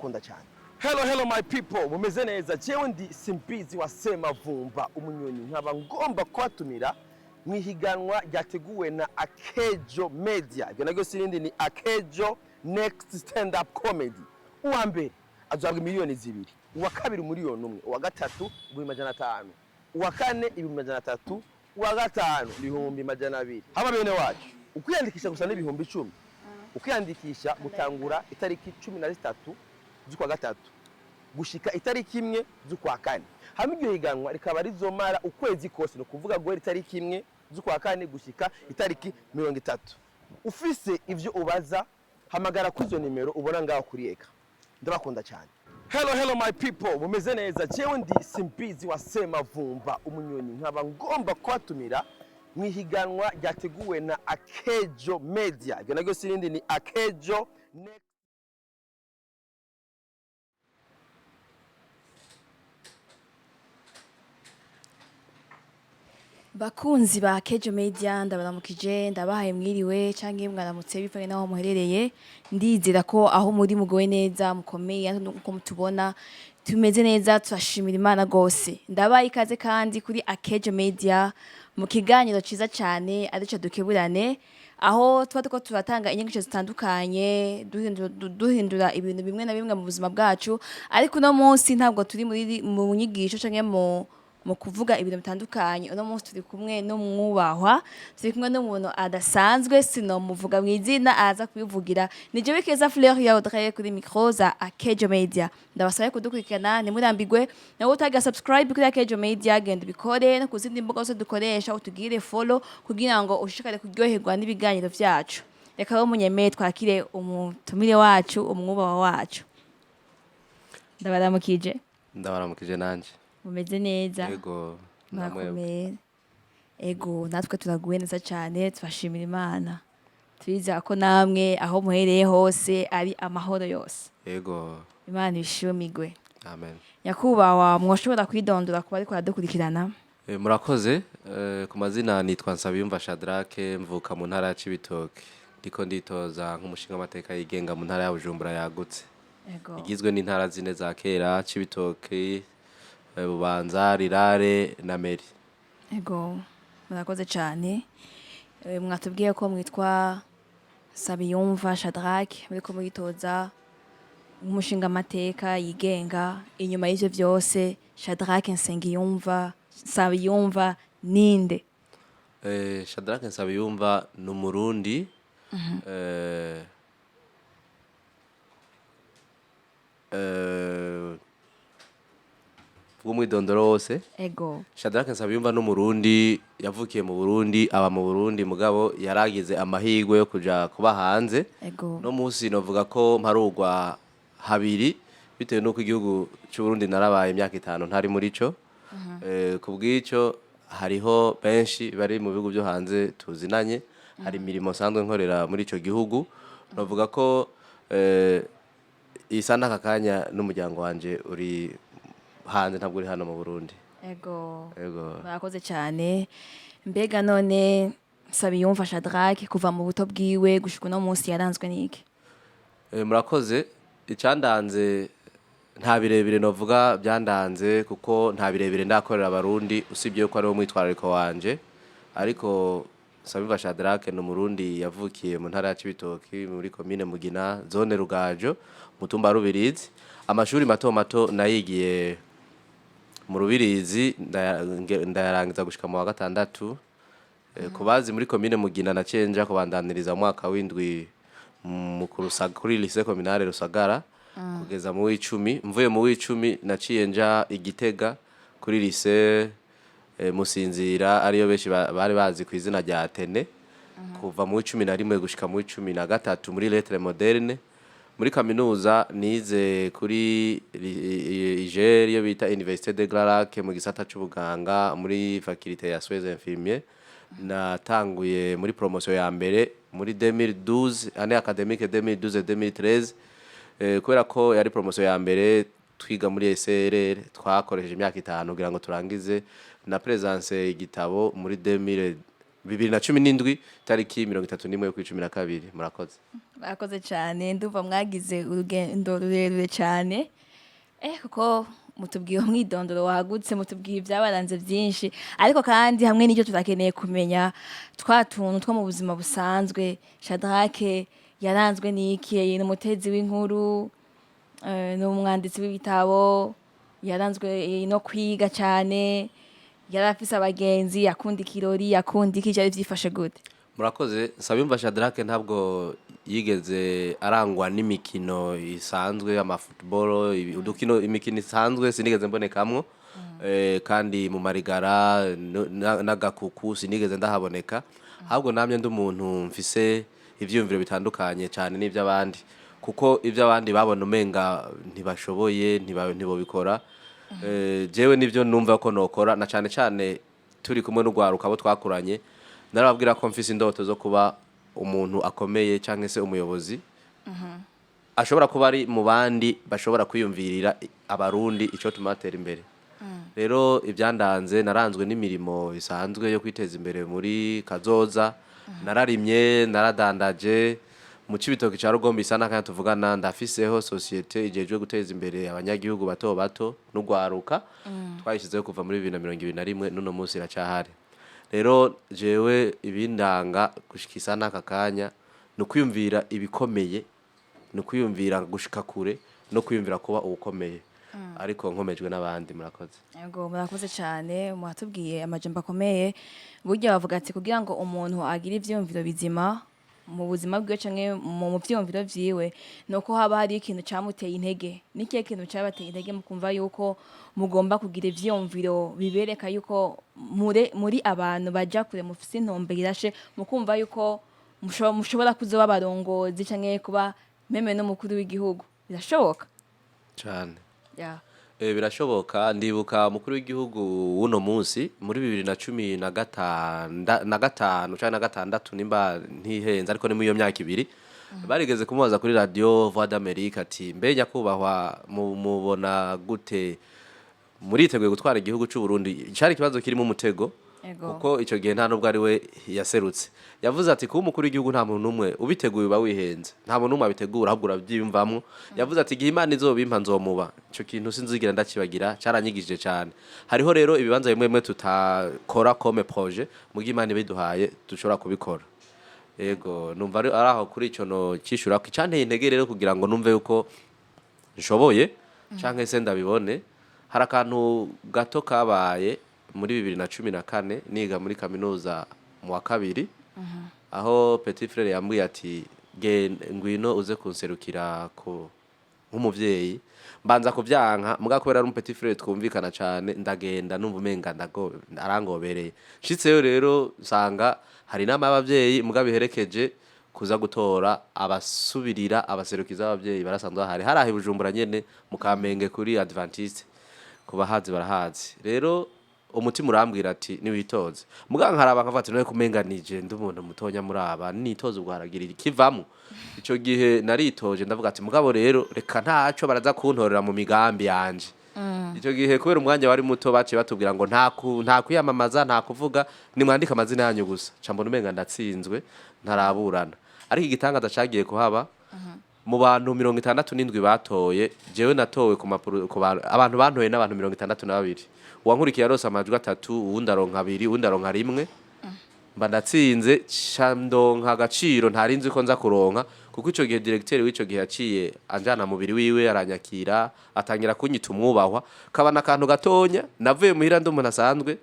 kunda cyane. Hello my people, mumeze neza. Jewe ndi Simbizi wa Semavumba umunyoni nkaba ngomba kwatumira mwihiganwa ryateguwe na Akejo Media. Ibyo nagyo sirindi ni Akejo Next Stand Up Comedy. Uwa mbere azabwa miliyoni 2, uwa kabiri miliyoni 1, uwa gatatu 500, uwa kane 300, uwa gatanu 200. Haba bene wacu ukwiyandikisha gusa n'ibihumbi 10. Ukwiyandikisha mutangura itariki 13 z'ukwa gatatu gushika itariki 1 z'ukwa kane. Hamwe iryo higanwa rikaba rizomara ukwezi kose, no kuvuga ngo itariki 1 z'ukwa kane gushika itariki 30. Ufise ivyo ubaza hamagara kuzo nimero ubona ngaho kuri eka. Ndabakunda cyane. Hello my people, mumeze neza. Jewe ndi Simbizi wa Semavumba umunyoni nkaba ngomba kwatumira mwihiganwa ryateguwe na Akejo Media. Ibyo nagyo sirindi ni Akejo Next. Bakunzi ba Akejo Media, ndabaramukije, ndabahaye mwiriwe canke mwaramutse bivanye naho muherereye. Ndizera ko aho muri mugowe neza, mukomeye nko mutubona, tumeze neza, turashimira Imana gose. Ndabaye ikaze kandi kuri Akejo Media mu kiganiro ciza cyane arico dukeburane, aho tuba tuko turatanga inyigisho zitandukanye, duhindura ibintu bimwe na bimwe mu buzima bwacu. Ariko no munsi ntabwo turi mu nyigisho canke mu kuvuga ibintu bitandukanye. Uno munsi turi kumwe n'umwubahwa, turi kumwe n'umuntu adasanzwe, sinomuvuga mw'izina, aza kubivugira. Ni jewe Keza Fleur ya Audrey kuri micro za Akejo Media. Ndabasabe kudukurikirana, ntimurambigwe. Nawe utaga subscribe kuri Akejo Media, genda ubikore no kuzindi mbuga zose dukoresha, utugire follow kugira ngo ushishikare kuryoherwa n'ibiganiro vyacu. Reka rero munyemeye twakire umutumire wacu, umwubahwa wacu. Ndabaramukije. Ndabaramukije nanje. Mumeze neza. Yego. Murakomeye. Ego, natwe turaguwe neza cyane, twashimira Imana. Turiza ko namwe aho muhereye hose ari amahoro yose. Yego. Imana ishimigwe. Amen. Nyakubahwa, mwoshobora kwidondora kuba ariko aradukurikirana? Murakoze. Ku mazina nitwa Nsengiyumva Shadrack, mvuka mu ntara ya Cibitoke. Ndiko nditoza nk'umushinga amateka yigenga mu ntara ya Bujumbura yagutse. Ego. Igizwe n'intara zine za kera: Cibitoke, Bubanza, Rirare na Meri. Ego, murakoze cyane. Mwatubwiye ko mwitwa Nsengiyumva Shadrack, muriko muritoza umushinga amateka yigenga. Inyuma y'ivyo vyose, Shadrack Nsengiyumva ninde? Shadrack Nsengiyumva ni Umurundi. Bw'umwidondoro wose. Ego. Shadrack Nsengiyumva n'Umurundi, yavukiye mu Burundi, aba mu Burundi, mugabo yaragize amahirwe yo kuja kuba hanze. Ego. No musi novuga ko mparugwa habiri bitewe nuko igihugu cy'u Burundi narabaye imyaka 5 ntari muri cyo. Kubw'icyo hariho benshi bari mu bihugu byo hanze tuzinanye. Hari imirimo sanzwe nkorera muri ico gihugu. Novuga ko isa n'akakanya n'umuryango wanje uri hanze, ntabwo uri hano mu Burundi. Ego. Ego. Murakoze cyane. Mbega none Nsengiyumva Shadrack kuva mu buto bwiwe gushika no munsi yaranzwe niki? Murakoze. Icandanze nta birebire novuga byandanze, kuko nta birebire ndakorera abarundi usibye ko ari wo mwitwarariko wanje. Ariko Nsengiyumva Shadrack ni Umurundi yavukiye mu ntara ya Cibitoke muri commune Mugina, zone Rugajo, mutumba Rubirizi. Amashuri mato nayigiye mu Rubirizi, ndayarangiza gushika mu wa gatandatu. Kubazi muri commune Mugina na cenja kubandaniriza mwaka w'indwi mu kuri lycée communale Rusagara kugeza mu w'icumi. Mvuye mu w'icumi naciye nja Igitega kuri lycée Musinzira, ariyo benshi bari bazi ku izina rya Atene. Kuva mu w'icumi na rimwe gushika mu w'icumi na gatatu muri lettres moderne. Muri kaminuza nize kuri IGR yo bita Université de Glarac mu gisata c'ubuganga muri faculté ya soins infirmiers. Natanguye muri promotion ya mbere muri 2012, année académique 2012-2013. Kubera ko yari promotion ya mbere twiga muri SRR, twakoresheje imyaka 5 kugira ngo turangize. Na presence igitabo muri 2017 tariki 31 yo kwicumi na kabiri. Murakoze. Murakoze cyane, ndumva mwagize urugendo rurerure cyane kuko mutubwiye umwidondoro wagutse, mutubwiye ibyabaranze byinshi, ariko kandi hamwe n'icyo turakeneye kumenya twa tuntu two mu buzima busanzwe. Shadrack yaranzwe n'iki? Ni umutezi w'inkuru, ni umwanditsi w'ibitabo, yaranzwe no kwiga cyane, yari afise abagenzi, yakunda ikirori, yakunda iki, byari byifashe gute? Murakoze. Nsabiyumva Shadrack ntabwo yigeze arangwa n'imikino isanzwe, amafootball, udukino, imikino isanzwe sinigeze mbonekamwo. Kandi mu marigara n'agakuku sinigeze ndahaboneka. Ahubwo namye ndi umuntu mfise ivyumviro bitandukanye cyane n'ivy'abandi, kuko ivy'abandi babona umenga ntibashoboye, ntibobikora. Jewe nivyo numva ko nokora, na cyane cyane turi kumwe n'ugwaruka abo twakuranye, narababwira ko mfise indoto zo kuba umuntu akomeye cyangwa se umuyobozi ashobora kuba ari mu bandi bashobora kwiyumvirira abarundi ico tumatera imbere. Rero ibyandanze, naranzwe n'imirimo isanzwe yo kwiteza imbere muri kazoza. Nararimye, naradandaje mu Cibitoke ca Rugombe isana, kandi tuvugana ndafiseho societe ijejwe guteza imbere abanyagihugu bato bato n'ugwaruka. Twayishizeho kuva muri 2021 n'uno munsi iracahari. Rero jewe ibindanga gushikisa n'aka kanya no kwiyumvira ibikomeye, no kwiyumvira gushika kure, no kwiyumvira kuba ubukomeye, ariko nkomejwe n'abandi. Murakoze. Yego, murakoze cyane, mwatubwiye amajambo akomeye. Burya bavuga ati kugira ngo umuntu agire ivyumviro bizima mu buzima bwiwe canke mu vyumviro vyiwe, nuko haba hari ikintu camuteye intege. N'ikihe kintu cabateye intege mukumva yuko mugomba kugira ivyumviro bibereka yuko muri abantu baja kure, mufise intumbero irashe, mukumva yuko mushobora kuzoba abarongozi canke kuba meme n'umukuru w'igihugu? Birashoboka cyane. Yeah. Birashoboka. Ndibuka umukuru w'igihugu w'uno munsi muri 2015 cyangwa na gatandatu nimba ntihenze, ariko ni muri iyo myaka ibiri, barigeze kumubaza kuri radio Voix d'Amerique ati mbe nyakubahwa mubona gute muriteguye gutwara igihugu cy'u Burundi? Cyari kibazo kirimo umutego, kuko ico gihe nta nubwo ari we yaserutse. Yavuze ati kuba umukuru w'igihugu nta muntu numwe ubiteguye uba wihenze, nta muntu numwe abitegura, ahubwo urabyiyumvamwo. Yavuze ati igihe Imana izobimpa nzomuba. Ico kintu sinzigira ndakibagira, caranyigije cyane. Hariho rero ibibanza bimwe tutakora comme projet, mu gihe Imana ibiduhaye dushobora kubikora. Yego, numva ari aho kuri ico no cishura ko cyanteye intege rero kugira ngo numve yuko nshoboye canke se ndabibone. Hari akantu gato kabaye muri 2014 niga muri kaminuza mu wa kabiri, aho petit frère yambwiye ati ngwino uze kunserukira ko nk'umuvyeyi. Mbanza kuvyanka, muga kubera ari mu petit frère twumvikana cyane, ndagenda numva umenga arangobereye. Shitseyo rero nsanga hari nama y'abavyeyi muga biherekeje kuza gutora abasubirira abaserukiza abavyeyi barasanzwe hari Bujumbura nyene mu Kamenge kuri Adventiste, kubahazi barahazi. Rero umutima urambwira ati niwitoze. Muga nkaraba nkafata no kumenganije ndi umuntu mutonya muri aba, nitoze ubwaragirira ikivamo. Ico gihe naritoje ndavuga ati mugabo rero reka ntaco baraza kuntorera mu migambi yanje. Ico gihe kubera umwanya wari muto baciye batubwira ngo nta kwiyamamaza, nta kuvuga, ni mwandika amazina yanyu gusa. Cambona umenga ndatsinzwe, ntaraburana. Ariko igitangaza cagiye kuhaba, mu bantu 67 batoye, jewe natowe ku mapuro, abantu bantoye n'abantu 62. Uwankurikiye yarose amajwi 3, uwundi aronka 2, uwundi aronka 1. Mba ndatsinze, ndonka agaciro ntarinzi ko nza kuronka, kuko ico gihe directeur w'ico gihe yaciye anjana mubiri wiwe, aranyakira, atangira kunyita umwubahwa. Kaba nakantu gatonya, navuye muhira ndi umuntu asanzwe,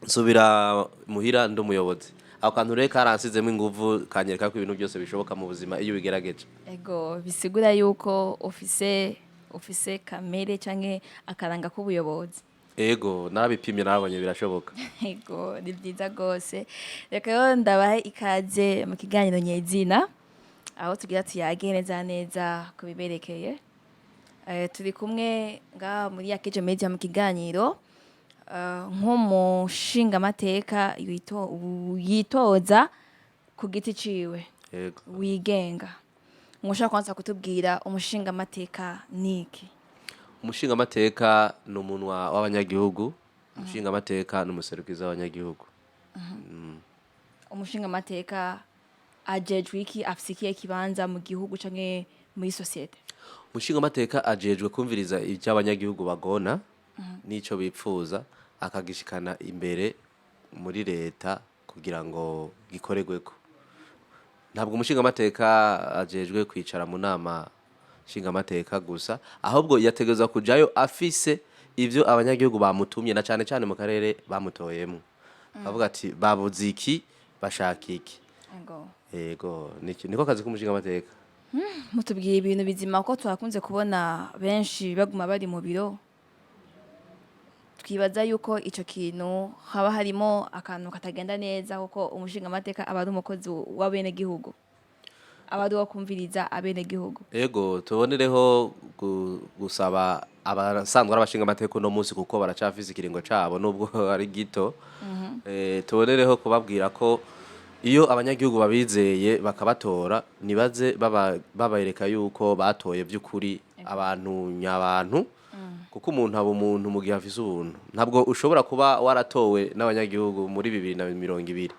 nsubira muhira ndi umuyobozi. Ako kantu rero karansizemo inguvu, kanyereka ko ibintu byose bishoboka mu buzima iyo bigerageje. Ego, bisigura yuko ufise kamere canke akaranga k'ubuyobozi. Ego, narabipimye narabonye birashoboka. Ego, ni byiza gose. Reka yo ndabahe ikaze mu kiganiro nyezina, aho tugira tuyage neza kubiberekeye. Turi kumwe ngaha muri Akejo Media mu kiganiro, nk'umushinga amateka yitoza ku giti ciwe. Yego. Wigenga. Mushaka kwanza kutubwira umushinga amateka niki? Umushinga amateka ni umunwa w'abanyagihugu, umushinga amateka ni umuserukiza w'abanyagihugu. umushinga amateka ajejwe iki afise ikihe kibanza mu gihugu canke muri societe? umushinga amateka ajejwe kumviriza ivyo abanyagihugu bagona n'ico bipfuza akagishikana imbere muri leta kugira ngo gikoregweko. Ntabwo umushinga amateka ajejwe kwicara mu nama nshinga amateka gusa, ahubwo yategezwa kujayo afise ivyo abanyagihugu bamutumye na cane cane mu karere bamutoyemo. Bavuga ati babuze iki bashaka iki. Yego niko kazi k'umushinga amateka. Mutubwiye ibintu bizima ko twakunze kubona benshi baguma bari mu biro, twibaza yuko ico kintu haba harimo akantu katagenda neza kuko umushinga amateka aba ari umukozi w'abenegihugu, aba ari uwo kumviriza abenegihugu. Ego tubonereho gusaba abasanzwe ari abashinga amateka uno munsi kuko baracafise ikiringo cabo nubwo ari gito. Tubonereho kubabwira ko iyo abanyagihugu babizeye bakabatora nibaze babereka yuko batoye vy'ukuri abantu nyabantu, kuko umuntu aba umuntu mu gihe afise ubuntu. Ntabwo ushobora kuba waratowe n'abanyagihugu muri 2020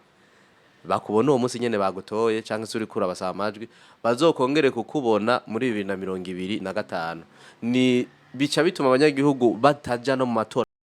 bakubona uwo munsi nyene bagutoye canke se uriko urabasaba amajwi bazokongere kukubona muri 2025. Ni bica bituma abanyagihugu bataja no mu matora